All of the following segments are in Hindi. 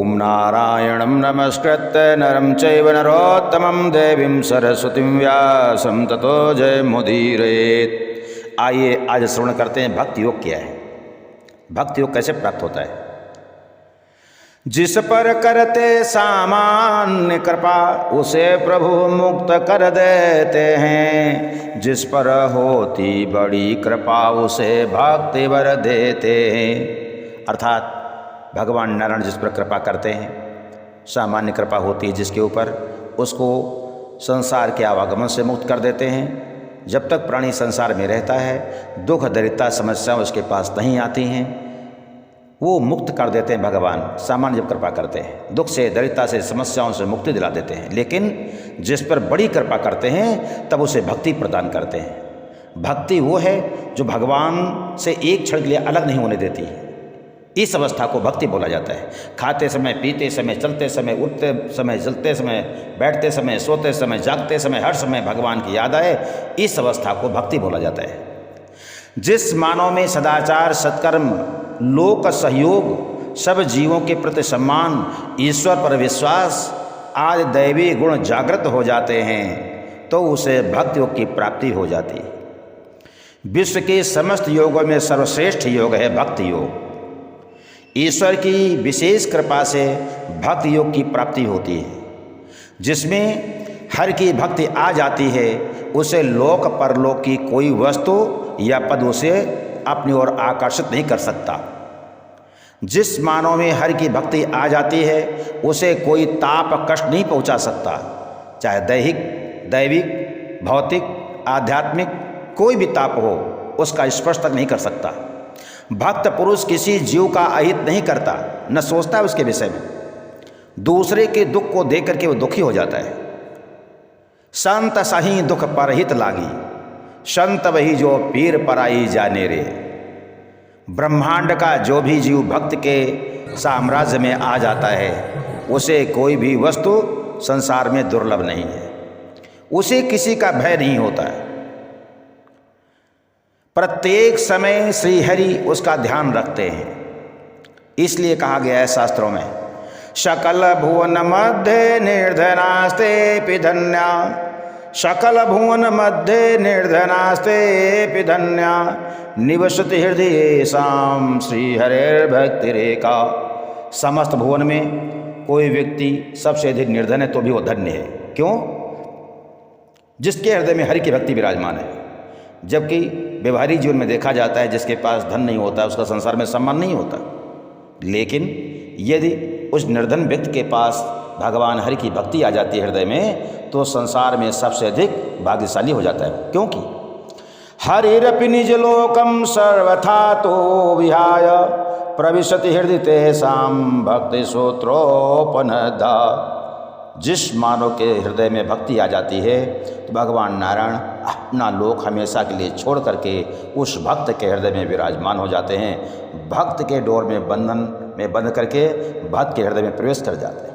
ओम नारायणं नमस्कृत्य नरं चैव नरोत्तमं देवीं सरस्वतीं व्यासं ततो जयमुदीरयेत्। आइए आज श्रवण करते हैं भक्ति योग क्या है, भक्ति योग कैसे प्राप्त होता है। जिस पर करते सामान्य कृपा उसे प्रभु मुक्त कर देते हैं, जिस पर होती बड़ी कृपा उसे भक्ति वर देते हैं। अर्थात भगवान नारायण जिस पर कृपा करते हैं, सामान्य कृपा होती है जिसके ऊपर, उसको संसार के आवागमन से मुक्त कर देते हैं। जब तक प्राणी संसार में रहता है दुख दरिद्रता समस्याएं उसके पास नहीं आती हैं, वो मुक्त कर देते हैं। भगवान सामान्य जब कृपा करते हैं दुख से दरिद्रता से समस्याओं से मुक्ति दिला देते हैं, लेकिन जिस पर बड़ी कृपा करते हैं तब उसे भक्ति प्रदान करते हैं। भक्ति वो है जो भगवान से एक क्षण के लिए अलग नहीं होने देती है। इस अवस्था को भक्ति बोला जाता है। खाते समय, पीते समय, चलते समय, उठते समय, चलते समय, बैठते समय, सोते समय, जागते समय, हर समय भगवान की याद आए, इस अवस्था को भक्ति बोला जाता है। जिस मानव में सदाचार, सत्कर्म, लोक सहयोग, सब जीवों के प्रति सम्मान, ईश्वर पर विश्वास आदि दैवी गुण जागृत हो जाते हैं तो उसे भक्ति योग की प्राप्ति हो जाती है। विश्व के समस्त योगों में सर्वश्रेष्ठ योग है भक्ति योग। ईश्वर की विशेष कृपा से भक्ति योग की प्राप्ति होती है। जिसमें हर की भक्ति आ जाती है उसे लोक परलोक की कोई वस्तु या पद उसे अपनी ओर आकर्षित नहीं कर सकता। जिस मानव में हर की भक्ति आ जाती है उसे कोई ताप कष्ट नहीं पहुंचा सकता, चाहे दैहिक, दैविक, भौतिक, आध्यात्मिक कोई भी ताप हो उसका स्पर्श तक नहीं कर सकता। भक्त पुरुष किसी जीव का अहित नहीं करता, न सोचता है उसके विषय में। दूसरे के दुख को देख करके वो दुखी हो जाता है। संत सही दुख परहित लागी, संत वही जो पीर पराई जाने रे। ब्रह्मांड का जो भी जीव भक्त के साम्राज्य में आ जाता है उसे कोई भी वस्तु संसार में दुर्लभ नहीं है, उसे किसी का भय नहीं होता है। प्रत्येक समय श्री हरि उसका ध्यान रखते हैं। इसलिए कहा गया है शास्त्रों में, सकल भुवन मध्य निर्धनास्ते पिधन्या, सकल भुवन मध्य निर्धनास्ते पिधन्या, निवसति हृदय शाम श्री हरेर भक्ति रेखा। समस्त भुवन में कोई व्यक्ति सबसे अधिक निर्धन है तो भी वो धन्य है। क्यों? जिसके हृदय में हरि की भक्ति विराजमान है। जबकि व्यवहारिक जीवन में देखा जाता है जिसके पास धन नहीं होता उसका संसार में सम्मान नहीं होता, लेकिन यदि उस निर्धन व्यक्ति के पास भगवान हरि की भक्ति आ जाती है हृदय में तो संसार में सबसे अधिक भाग्यशाली हो जाता है। क्योंकि हरिरपि निज लोकम सर्वथा तो विहाय, प्रविशति हृदय तेषां भक्ति श्रोत्रोपनदा। जिस मानव के हृदय में भक्ति आ जाती है तो भगवान नारायण अपना लोक हमेशा के लिए छोड़ करके उस भक्त के हृदय में विराजमान हो जाते हैं। भक्त के डोर में बंधन में बंध करके भक्त के हृदय में प्रवेश कर जाते हैं।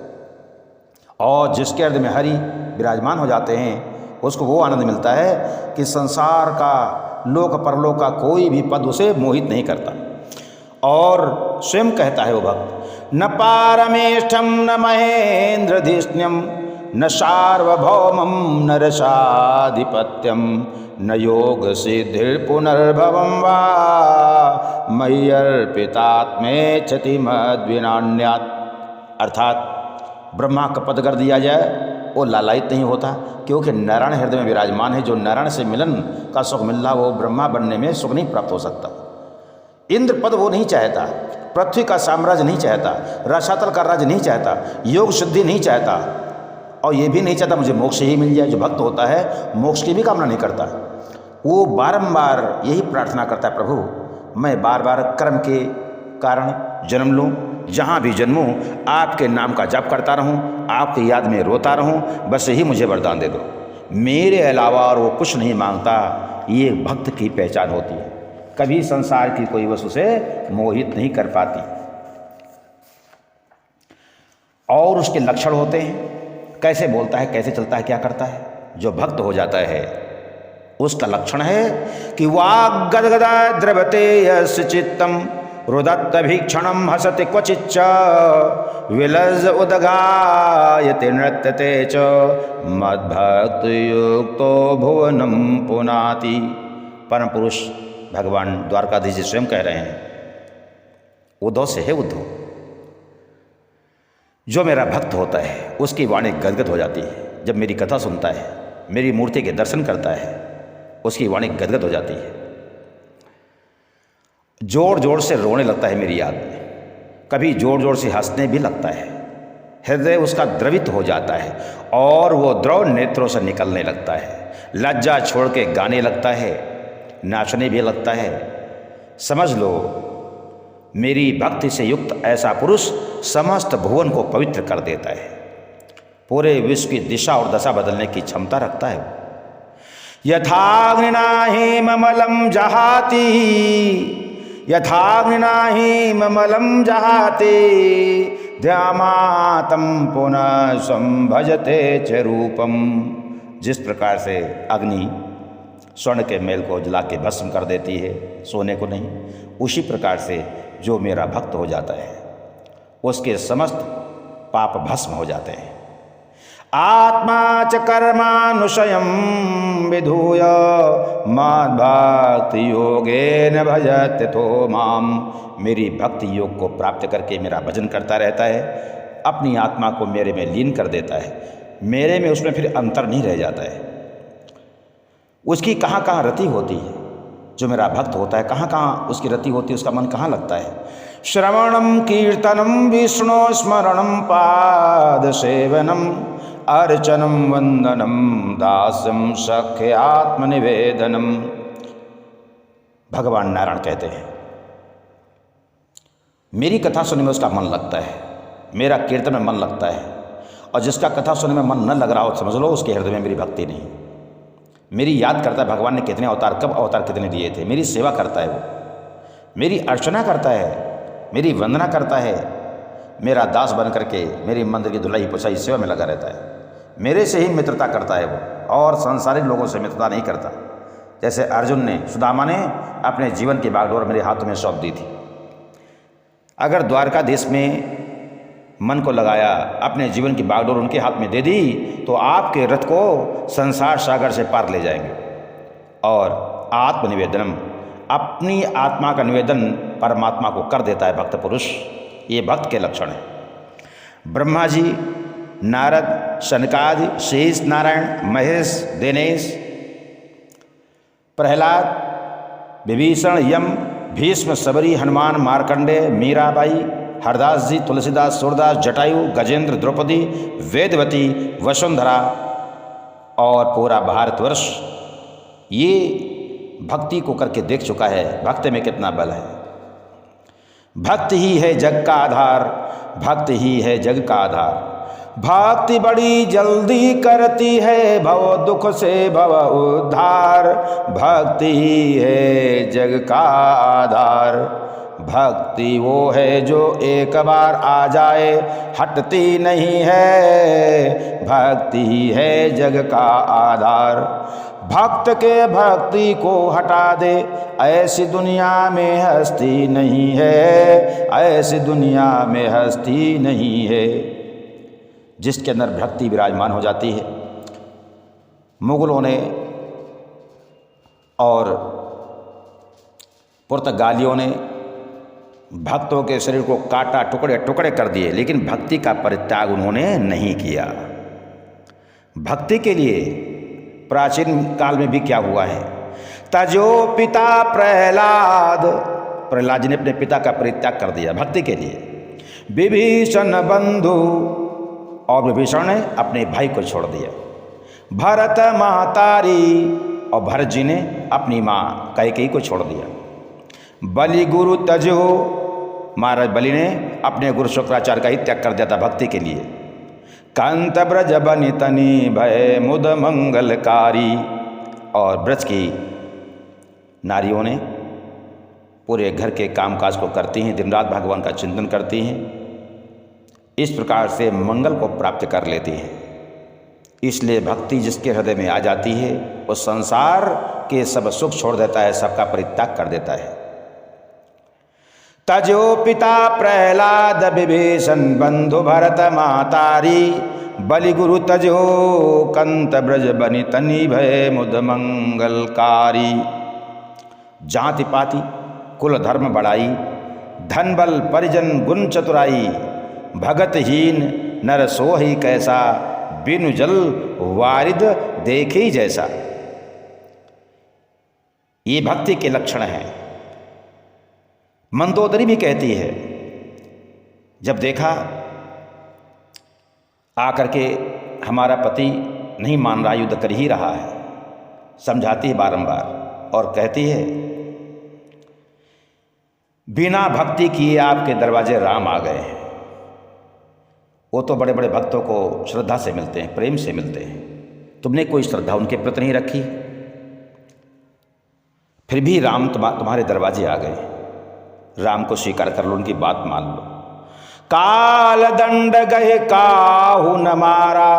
और जिसके हृदय में हरि विराजमान हो जाते हैं उसको वो आनंद मिलता है कि संसार का, लोक परलोक का कोई भी पद उसे मोहित नहीं करता। और स्वयं कहता है वो भक्त, न पारमेष्ठम न महेंद्रधिष्ण्यम, न सार्वभौमम न रसाधिपत्यम, न योग सिद्धिर पुनर्भवम वा मय्यर्पितात्मेच्छति मद्विनान्यात्। अर्थात ब्रह्मा का पद कर दिया जाए वो लालायित नहीं होता, क्योंकि नारायण हृदय में विराजमान है। जो नारायण से मिलन का सुख मिल रहा वो ब्रह्मा बनने में सुख नहीं प्राप्त हो सकता। इंद्र पद वो नहीं चाहता, पृथ्वी का साम्राज्य नहीं चाहता, रसातल का राज्य नहीं चाहता, योग सिद्धि नहीं चाहता, और ये भी नहीं चाहता मुझे मोक्ष ही मिल जाए। जो भक्त होता है मोक्ष की भी कामना नहीं करता, वो बारंबार यही प्रार्थना करता है, प्रभु मैं बार बार कर्म के कारण जन्म लूँ, जहाँ भी जन्मूँ आपके नाम का जप करता रहूँ, आपकी याद में रोता रहूँ, बस यही मुझे वरदान दे दो। मेरे अलावा और वो कुछ नहीं मांगता। ये भक्त की पहचान होती है। कभी संसार की कोई वस्तु से मोहित नहीं कर पाती। और उसके लक्षण होते हैं, कैसे बोलता है, कैसे चलता है, क्या करता है। जो भक्त हो जाता है उसका लक्षण है कि वाग गदगदा द्रवते यस्य चित्तम रुदत्त भीक्षणम हसति क्वचिच्च विलज उदगायते नृत्यते च मद्भक्तियुक्तो भुवनम पुनाति। परम पुरुष भगवान द्वारकाधीश जी स्वयं कह रहे हैं, उद्धव से है उद्धव, जो मेरा भक्त होता है उसकी वाणी गदगद हो जाती है। जब मेरी कथा सुनता है, मेरी मूर्ति के दर्शन करता है, उसकी वाणी गदगद हो जाती है, जोर जोर से रोने लगता है मेरी याद में, कभी जोर जोर से हंसने भी लगता है, हृदय उसका द्रवित हो जाता है और वो द्रव नेत्रों से निकलने लगता है, लज्जा छोड़ के गाने लगता है, नाचने भी लगता है। समझ लो, मेरी भक्ति से युक्त ऐसा पुरुष समस्त भुवन को पवित्र कर देता है, पूरे विश्व की दिशा और दशा बदलने की क्षमता रखता है। यथाग्निनाहि ममलम जहाति, यथाग्निनाहि ममलम जहाति, ध्यामातं पुनः संभजते च रूपम। जिस प्रकार से अग्नि स्वर्ण के मेल को जला के भस्म कर देती है, सोने को नहीं, उसी प्रकार से जो मेरा भक्त हो जाता है उसके समस्त पाप भस्म हो जाते हैं। आत्मा च कर्मानुशयं विधूय मद्भक्ति योगेन भजते तो माम। मेरी भक्ति योग को प्राप्त करके मेरा भजन करता रहता है, अपनी आत्मा को मेरे में लीन कर देता है, मेरे में उसमें फिर अंतर नहीं रह जाता है। उसकी कहाँ कहाँ रति होती है, जो मेरा भक्त होता है कहाँ कहाँ उसकी रति होती है, उसका मन कहाँ लगता है। श्रवणम कीर्तनम विष्णु स्मरणम पाद सेवनम अर्चनम वंदनम दास्यम सख्य आत्मनिवेदनम। भगवान नारायण कहते हैं, मेरी कथा सुनने में उसका मन लगता है, मेरा कीर्तन में मन लगता है, और जिसका कथा सुनने में मन न लग रहा हो समझ लो उसके हृदय में मेरी भक्ति नहीं। मेरी याद करता है भगवान ने कितने अवतार, कब अवतार कितने दिए थे, मेरी सेवा करता है वो, मेरी अर्चना करता है, मेरी वंदना करता है, मेरा दास बन करके मेरी मंदिर की धुलाई पुछाई सेवा में लगा रहता है, मेरे से ही मित्रता करता है वो, और सांसारिक लोगों से मित्रता नहीं करता। जैसे अर्जुन ने, सुदामा ने अपने जीवन की बागडोर मेरे हाथों में सौंप दी थी। अगर द्वारकाधीश में मन को लगाया, अपने जीवन की बागडोर उनके हाथ में दे दी, तो आपके रथ को संसार सागर से पार ले जाएंगे। और आत्मनिवेदनम, अपनी आत्मा का निवेदन परमात्मा को कर देता है भक्त पुरुष। ये भक्त के लक्षण हैं। ब्रह्मा जी, नारद, शनकादि, शेष नारायण, महेश, दिनेश, प्रहलाद, विभीषण, यम, भीष्म, सबरी, हनुमान, मार्कंडे, मीराबाई, हरदास जी, तुलसीदास, सूरदास, जटायु, गजेंद्र, द्रौपदी, वेदवती, वसुंधरा और पूरा भारतवर्ष ये भक्ति को करके देख चुका है, भक्त में कितना बल है। भक्त ही है जग का आधार, भक्त ही है जग का आधार। भक्ति बड़ी जल्दी करती है भव दुख से भव उद्धार। भक्ति ही है जग का आधार। भक्ति वो है जो एक बार आ जाए हटती नहीं है। भक्ति ही है जग का आधार। भक्त के भक्ति को हटा दे ऐसी दुनिया में हस्ती नहीं है। ऐसी दुनिया में हस्ती नहीं है। जिसके अंदर भक्ति विराजमान हो जाती है। मुगलों ने और पुर्तगालियों ने भक्तों के शरीर को काटा, टुकड़े टुकड़े कर दिए, लेकिन भक्ति का परित्याग उन्होंने नहीं किया। भक्ति के लिए प्राचीन काल में भी क्या हुआ है, तजो पिता प्रहलाद, प्रहलाद जी ने अपने पिता का परित्याग कर दिया भक्ति के लिए। विभीषण बंधु, और विभीषण ने अपने भाई को छोड़ दिया। भरत महतारी, और भरत जी ने अपनी माँ कैकेयी को छोड़ दिया। बलि गुरु तजो, महाराज बलि ने अपने गुरु शुक्राचार्य का ही त्याग कर दिया था भक्ति के लिए। कांत ब्रज बनि तनि भय मुद मंगलकारी, और ब्रज की नारियों ने पूरे घर के कामकाज को करती हैं, दिन रात भगवान का चिंतन करती हैं, इस प्रकार से मंगल को प्राप्त कर लेती है। इसलिए भक्ति जिसके हृदय में आ जाती है वो संसार के सब सुख छोड़ देता है, सबका परित्याग कर देता है। तजो पिता प्रहलाद विभीषण बंधु भरत मातारी, बलि गुरु तजो कंत ब्रज बनि तनि भय मुद मंगलकारी। जाति पाति कुल धर्म बढ़ाई, धन बल परिजन गुण चतुराई, भगतहीन नर सोहि कैसा, बिनु जल वारिद देखे जैसा। ये भक्ति के लक्षण हैं। मंदोदरी भी कहती है, जब देखा आकर के हमारा पति नहीं मान रहा, युद्ध कर ही रहा है, समझाती है बारंबार और कहती है, बिना भक्ति किए आपके दरवाजे राम आ गए हैं। वो तो बड़े बड़े भक्तों को श्रद्धा से मिलते हैं, प्रेम से मिलते हैं, तुमने कोई श्रद्धा उनके प्रति नहीं रखी, फिर भी राम तुम्हारे दरवाजे आ गए। राम को स्वीकार कर लो, उनकी बात मान लो। काल दंड गए काहू न मारा,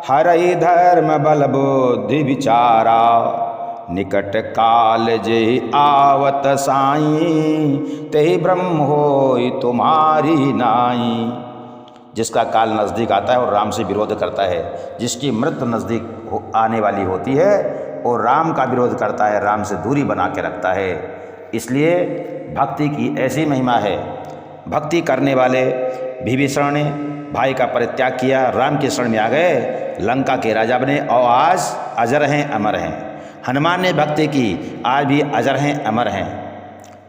हरई धर्म बल बुद्धि विचारा, निकट काल जे आवत साई, ते ब्रह्म होई तुम्हारी नाई। जिसका काल नज़दीक आता है और राम से विरोध करता है, जिसकी मृत्यु नज़दीक आने वाली होती है और राम का विरोध करता है, राम से दूरी बना के रखता है। इसलिए भक्ति की ऐसी महिमा है। भक्ति करने वाले विभीषण ने भाई का परित्याग किया, राम के शरण में आ गए, लंका के राजा बने और आज अजर हैं, अमर हैं। हनुमान ने भक्ति की, आज भी अजर हैं, अमर हैं।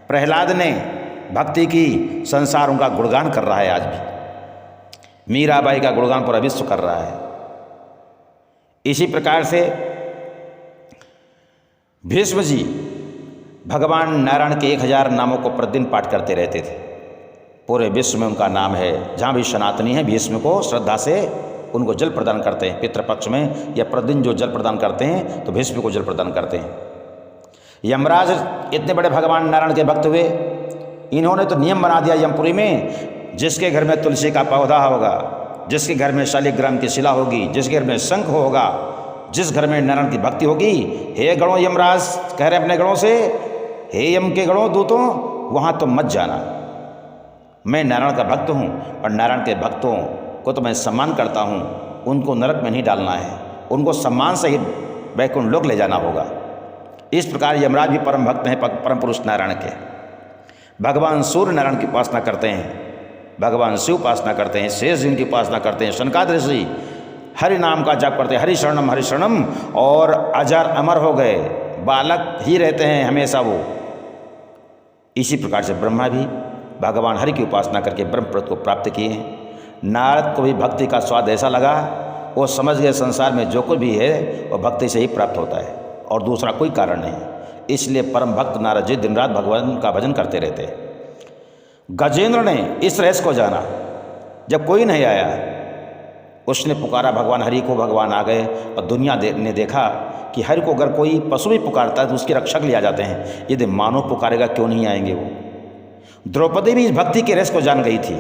प्रहलाद ने भक्ति की, संसार उनका गुणगान कर रहा है आज भी। मीराबाई का गुणगान पूरा विश्व कर रहा है। इसी प्रकार से भीष्म जी भगवान नारायण के 1000 नामों को प्रतिदिन पाठ करते रहते थे। पूरे विश्व में उनका नाम है। जहाँ भी सनातनी है, भीष्म को श्रद्धा से उनको जल प्रदान करते हैं। पितृपक्ष में या प्रतिदिन जो जल प्रदान करते हैं तो भीष्म को जल प्रदान करते हैं। यमराज इतने बड़े भगवान नारायण के भक्त हुए, इन्होंने तो नियम बना दिया यमपुरी में, जिसके घर में तुलसी का पौधा होगा, जिसके घर में शालिग्राम की शिला होगी, जिसके घर में शंख होगा, जिस घर में नारायण की भक्ति होगी, हे गणों, यमराज कह रहे अपने गणों से, हे यम के गणों दूतों, वहाँ तुम मत जाना। मैं नारायण का भक्त हूँ और नारायण के भक्तों को तो मैं सम्मान करता हूँ, उनको नरक में नहीं डालना है, उनको सम्मान से ही वैकुंठ लोक ले जाना होगा। इस प्रकार यमराज भी परम भक्त हैं, परम पुरुष नारायण के। भगवान सूर्य नारायण की उपासना करते हैं, भगवान शिव उपासना करते हैं, शेष जी की उपासना करते हैं, सनकादिक ऋषि हरि नाम का जाप करते हैं, हरि शरणम, और अजर अमर हो गए, बालक ही रहते हैं हमेशा वो। इसी प्रकार से ब्रह्मा भी भगवान हरि की उपासना करके ब्रह्मपद को प्राप्त किए हैं। नारद को भी भक्ति का स्वाद ऐसा लगा, वो समझ गए संसार में जो कुछ भी है वो भक्ति से ही प्राप्त होता है और दूसरा कोई कारण नहीं। इसलिए परम भक्त नारद जी दिन रात भगवान का भजन करते रहते। गजेंद्र ने इस रहस्य को जाना, जब कोई नहीं आया उसने पुकारा भगवान हरि को, भगवान आ गए और दुनिया ने देखा कि हरि को अगर कोई पशु भी पुकारता है तो उसके रक्षक ले आ जाते हैं, यदि मानव पुकारेगा क्यों नहीं आएंगे वो। द्रौपदी भी इस भक्ति के रहस्य को जान गई थी,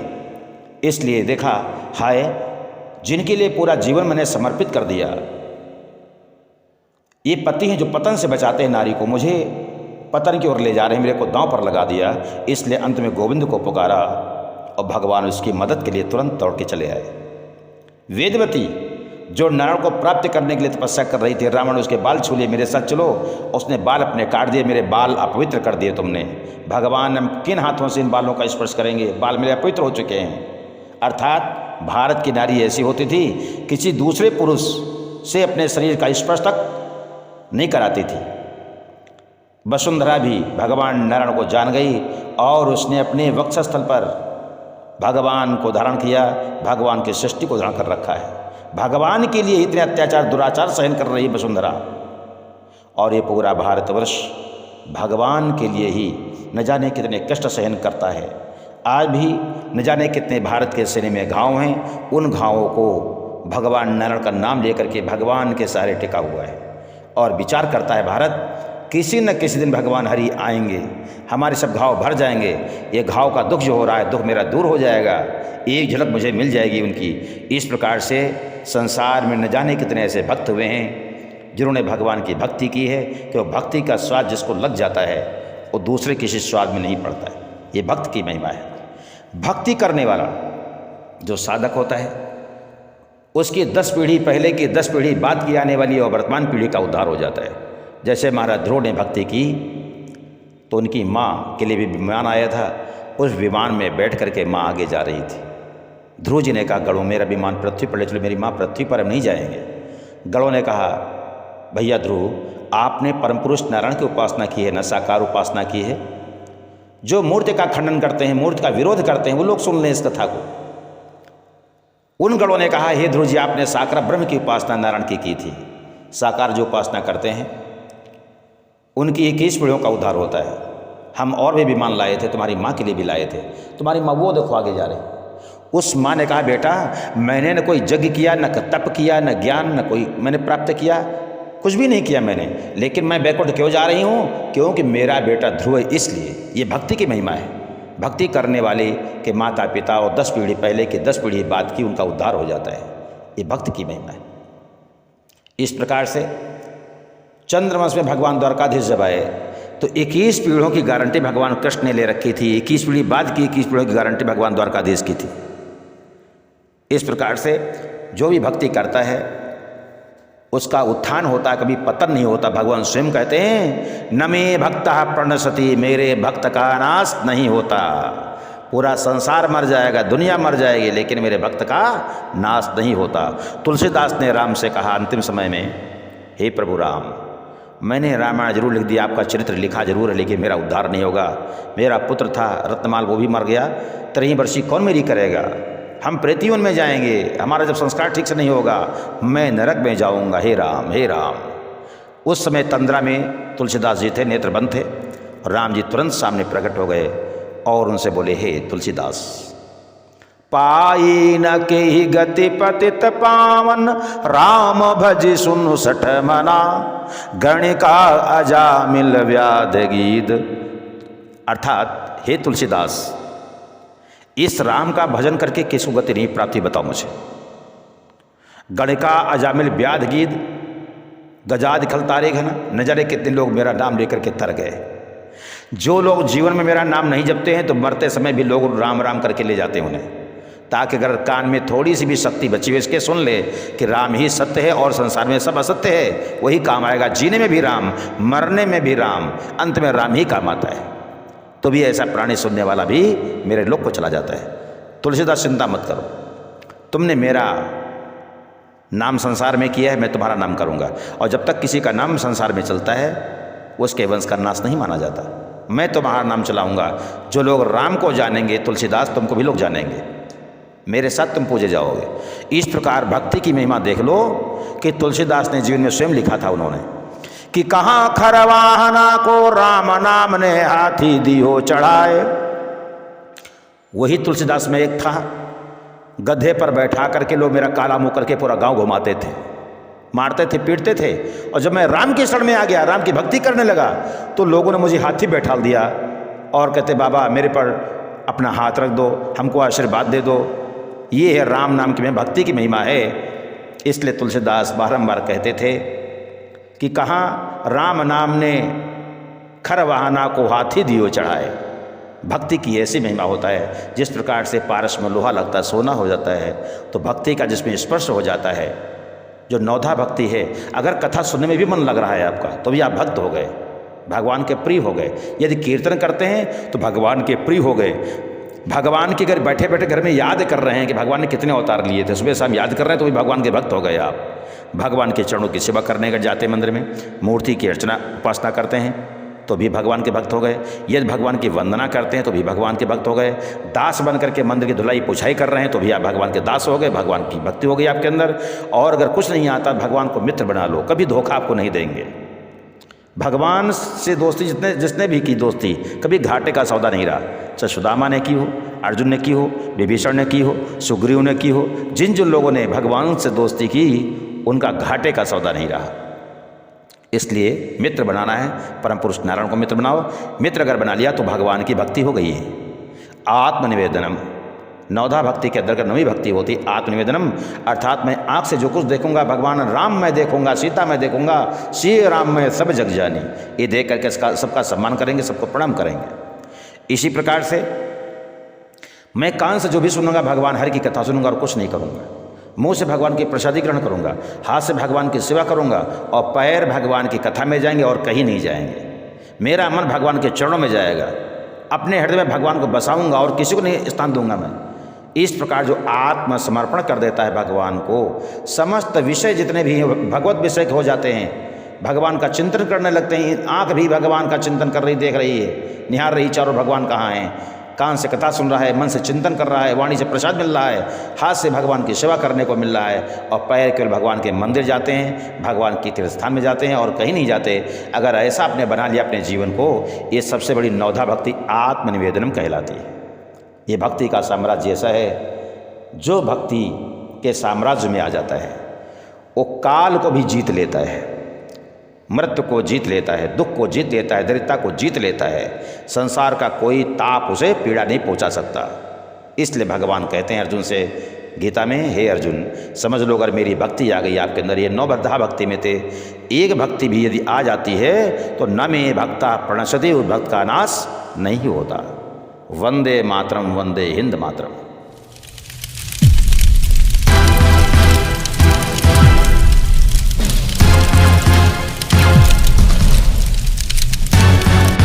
इसलिए देखा हाय जिनके लिए पूरा जीवन मैंने समर्पित कर दिया, ये पति हैं जो पतन से बचाते हैं नारी को, मुझे पतन की ओर ले जा रहे हैं, मेरे को दांव पर लगा दिया। इसलिए अंत में गोविंद को पुकारा और भगवान उसकी मदद के लिए तुरंत दौड़ के चले आए। वेदवती जो नारायण को प्राप्त करने के लिए तपस्या कर रही थी, रावण उसके बाल छू लिए, मेरे साथ चलो, उसने बाल अपने काट दिए, मेरे बाल अपवित्र कर दिए तुमने। भगवान हम किन हाथों से इन बालों का स्पर्श करेंगे, बाल मेरे अपवित्र हो चुके हैं। अर्थात भारत की नारी ऐसी होती थी, किसी दूसरे पुरुष से अपने शरीर का स्पर्श तक नहीं कराती थी। वसुंधरा भी भगवान नारायण को जान गई और उसने अपने वक्षस्थल पर भगवान को धारण किया, भगवान की सृष्टि को धारण कर रखा है। भगवान के लिए इतने अत्याचार दुराचार सहन कर रही है वसुंधरा, और ये पूरा भारतवर्ष भगवान के लिए ही न जाने कितने कष्ट सहन करता है। आज भी न जाने कितने भारत के सिरे में घाव हैं, उन घावों को भगवान नारायण का नाम लेकर के भगवान के सहारे टिका हुआ है और विचार करता है भारत किसी न किसी दिन भगवान हरि आएंगे, हमारे सब घाव भर जाएंगे, ये घाव का दुख जो हो रहा है दुख मेरा दूर हो जाएगा, एक झलक मुझे मिल जाएगी उनकी। इस प्रकार से संसार में न जाने कितने ऐसे भक्त हुए हैं जिन्होंने भगवान की भक्ति की है कि वो भक्ति का स्वाद जिसको लग जाता है वो दूसरे किसी स्वाद में नहीं पड़ता है। ये भक्त की महिमा है। भक्ति करने वाला जो साधक होता है उसकी 10 पीढ़ी पहले की 10 पीढ़ी बाद की आने वाली और वर्तमान पीढ़ी का उद्धार हो जाता है। जैसे महाराज ध्रुव ने भक्ति की तो उनकी माँ के लिए भी विमान आया था, उस विमान में बैठ करके माँ आगे जा रही थी। ध्रुव जी ने कहा गणों मेरा विमान पृथ्वी पर ले चलो, मेरी माँ पृथ्वी पर हम नहीं जाएंगे। गणों ने कहा भैया ध्रुव आपने परम पुरुष नारायण की उपासना की है न साकार उपासना की है। जो मूर्ति का खंडन करते हैं, मूर्ति का विरोध करते हैं, वो लोग सुन लें इस कथा को। उन गणों ने कहा हे ध्रुव जी आपने साकार ब्रह्म की उपासना नारायण की थी, साकार जो उपासना करते हैं उनकी 21 पीढ़ियों का उद्धार होता है। हम और भी विमान लाए थे, तुम्हारी माँ के लिए भी लाए थे, तुम्हारी माँ वो देखो आगे जा रहे। उस माँ ने कहा बेटा मैंने न कोई यज्ञ किया, न तप किया, न ज्ञान, न कोई मैंने प्राप्त किया, कुछ भी नहीं किया मैंने, लेकिन मैं बैकुंठ क्यों जा रही हूँ? क्योंकि मेरा बेटा ध्रुव है, इसलिए। ये भक्ति की महिमा है। भक्ति करने वाले के माता पिता और 10 पीढ़ी पहले की 10 पीढ़ी बाद की उनका उद्धार हो जाता है। ये भक्ति की महिमा है। इस प्रकार से चंद्रमास में भगवान द्वारकाधीश जब आए तो 21 पीढ़ियों की गारंटी भगवान कृष्ण ने ले रखी थी। 21 पीढ़ी बाद की 21 पीढ़ियों की गारंटी भगवान द्वारकाधीश की थी। इस प्रकार से जो भी भक्ति करता है उसका उत्थान होता है, कभी पतन नहीं होता। भगवान स्वयं कहते हैं न मे भक्तः प्रणश्यति, मेरे भक्त का नाश नहीं होता। पूरा संसार मर जाएगा, दुनिया मर जाएगी, लेकिन मेरे भक्त का नाश नहीं होता। तुलसीदास ने राम से कहा अंतिम समय में हे प्रभु राम मैंने रामायण जरूर लिख दिया, आपका चरित्र लिखा जरूर है, लेकिन मेरा उद्धार नहीं होगा। मेरा पुत्र था रत्नमाल, वो भी मर गया, 13 वर्षीय कौन मेरी करेगा? हम प्रेतियों में जाएंगे, हमारा जब संस्कार ठीक से नहीं होगा मैं नरक में जाऊंगा। हे राम हे राम। उस समय तंद्रा में तुलसीदास जी थे, नेत्र बंद थे। राम जी तुरंत सामने प्रकट हो गए और उनसे बोले हे तुलसीदास पाई न के ही गति पतित पावन, राम भज सुन सठ मना, गणिका अजामिल व्याध गीत। अर्थात हे तुलसीदास इस राम का भजन करके किसको गति नहीं प्राप्ति बताओ मुझे। गणिका अजामिल व्याध गीत, गजाद खल तारे घन, न जाने कितने लोग मेरा नाम लेकर के तर गए। जो लोग जीवन में मेरा नाम नहीं जपते हैं तो मरते समय भी लोग राम राम करके ले जाते हैं उन्हें, ताकि अगर कान में थोड़ी सी भी शक्ति बची हुई इसके सुन ले कि राम ही सत्य है और संसार में सब असत्य है, वही काम आएगा। जीने में भी राम, मरने में भी राम, अंत में राम ही काम आता है। तो भी ऐसा प्राणी सुनने वाला भी मेरे लोक को चला जाता है। तुलसीदास चिंता मत करो, तुमने मेरा नाम संसार में किया है, मैं तुम्हारा नाम करूँगा। और जब तक किसी का नाम संसार में चलता है उसके वंश का नाश नहीं माना जाता। मैं तुम्हारा नाम चलाऊँगा। जो लोग राम को जानेंगे तुलसीदास तुमको भी लोग जानेंगे, मेरे साथ तुम पूजे जाओगे। इस प्रकार भक्ति की महिमा देख लो कि तुलसीदास ने जीवन में स्वयं लिखा था उन्होंने कि कहाँ खरवाहना को राम नाम ने हाथी दियो चढ़ाए। वही तुलसीदास में एक था, गधे पर बैठा करके लोग मेरा काला मुंह करके पूरा गांव घुमाते थे, मारते थे, पीटते थे। और जब मैं राम के शरण में आ गया, राम की भक्ति करने लगा, तो लोगों ने मुझे हाथी बैठाल दिया और कहते बाबा मेरे पर अपना हाथ रख दो, हमको आशीर्वाद दे दो। ये है राम नाम की भक्ति की महिमा है। इसलिए तुलसीदास बारंबार कहते थे कि कहाँ राम नाम ने खरवाहना को हाथी दियो चढ़ाए। भक्ति की ऐसी महिमा होता है, जिस प्रकार से पारस में लोहा लगता है सोना हो जाता है, तो भक्ति का जिसमें स्पर्श हो जाता है, जो नौधा भक्ति है। अगर कथा सुनने में भी मन लग रहा है आपका तो भी आप भक्त हो गए, भगवान के प्रिय हो गए। यदि कीर्तन करते हैं तो भगवान के प्रिय हो गए। भगवान के घर बैठे बैठे घर में याद कर रहे हैं कि भगवान ने कितने अवतार लिए थे, सुबह शाम याद कर रहे हैं तो भी भगवान के भक्त हो गए आप। भगवान के चरणों की सेवा करने के जाते मंदिर में, मूर्ति की अर्चना उपासना करते हैं तो भी भगवान के भक्त हो गए। यदि भगवान की वंदना करते हैं तो भी भगवान के भक्त हो गए। दास बन करके मंदिर की धुलाई पुछाई कर रहे हैं तो भी आप भगवान के दास हो गए, भगवान की भक्ति हो गई आपके अंदर। और अगर कुछ नहीं आता भगवान को मित्र बना लो, कभी धोखा आपको नहीं देंगे। भगवान से दोस्ती जिसने भी की दोस्ती, कभी घाटे का सौदा नहीं रहा। चाहे सुदामा ने की हो, अर्जुन ने की हो, विभीषण ने की हो, सुग्रीव ने की हो, जिन जिन लोगों ने भगवान से दोस्ती की उनका घाटे का सौदा नहीं रहा। इसलिए मित्र बनाना है, परम पुरुष नारायण को मित्र बनाओ। मित्र अगर बना लिया तो भगवान की भक्ति हो गई है। आत्मनिवेदनम, नौधा भक्ति के अंतर्गत नवी भक्ति होती आत्मनिवेदनम, अर्थात मैं आँख से जो कुछ देखूंगा भगवान राम मैं देखूंगा, सीता मैं देखूंगा, श्री राम में सब जग जानी। ये देख करके सबका सम्मान करेंगे, सबको प्रणाम करेंगे। इसी प्रकार से मैं कान से जो भी सुनूंगा भगवान हरि की कथा सुनूंगा और कुछ नहीं करूंगा। मुंह से भगवान की प्रसादी ग्रहण करूंगा, हाथ से भगवान की सेवा करूंगा और पैर भगवान की कथा में जाएंगे और कहीं नहीं जाएंगे। मेरा मन भगवान के चरणों में जाएगा, अपने हृदय में भगवान को बसाऊंगा और किसी को नहीं स्थान दूंगा मैं। इस प्रकार जो आत्मसमर्पण कर देता है भगवान को, समस्त विषय जितने भी भगवत विषय के हो जाते हैं, भगवान का चिंतन करने लगते हैं। आँख भी भगवान का चिंतन कर रही, देख रही है, निहार रही चारों भगवान कहाँ हैं। कान से कथा सुन रहा है, मन से चिंतन कर रहा है, वाणी से प्रसाद मिल रहा है, हाथ से भगवान की सेवा करने को मिल रहा है और पैर केवल भगवान के मंदिर जाते हैं, भगवान की तीर्थ स्थान में जाते हैं और कहीं नहीं जाते। अगर ऐसा आपने बना लिया अपने जीवन को, ये सबसे बड़ी नवधा भक्ति आत्मनिवेदनम कहलाती है। ये भक्ति का साम्राज्य ऐसा है जो भक्ति के साम्राज्य में आ जाता है, वो काल को भी जीत लेता है, मृत्यु को जीत लेता है, दुख को जीत लेता है, दरिद्रता को जीत लेता है। संसार का कोई ताप उसे पीड़ा नहीं पहुंचा सकता। इसलिए भगवान कहते हैं अर्जुन से गीता में, हे अर्जुन समझ लो अगर मेरी भक्ति आ गई आपके अंदर, ये 9 बद्धा भक्ति में थे, एक भक्ति भी यदि आ जाती है तो न मे भक्ता प्रणश्यति, उस भक्त का नाश नहीं होता। वंदे मातरम, वंदे हिंद मातरम।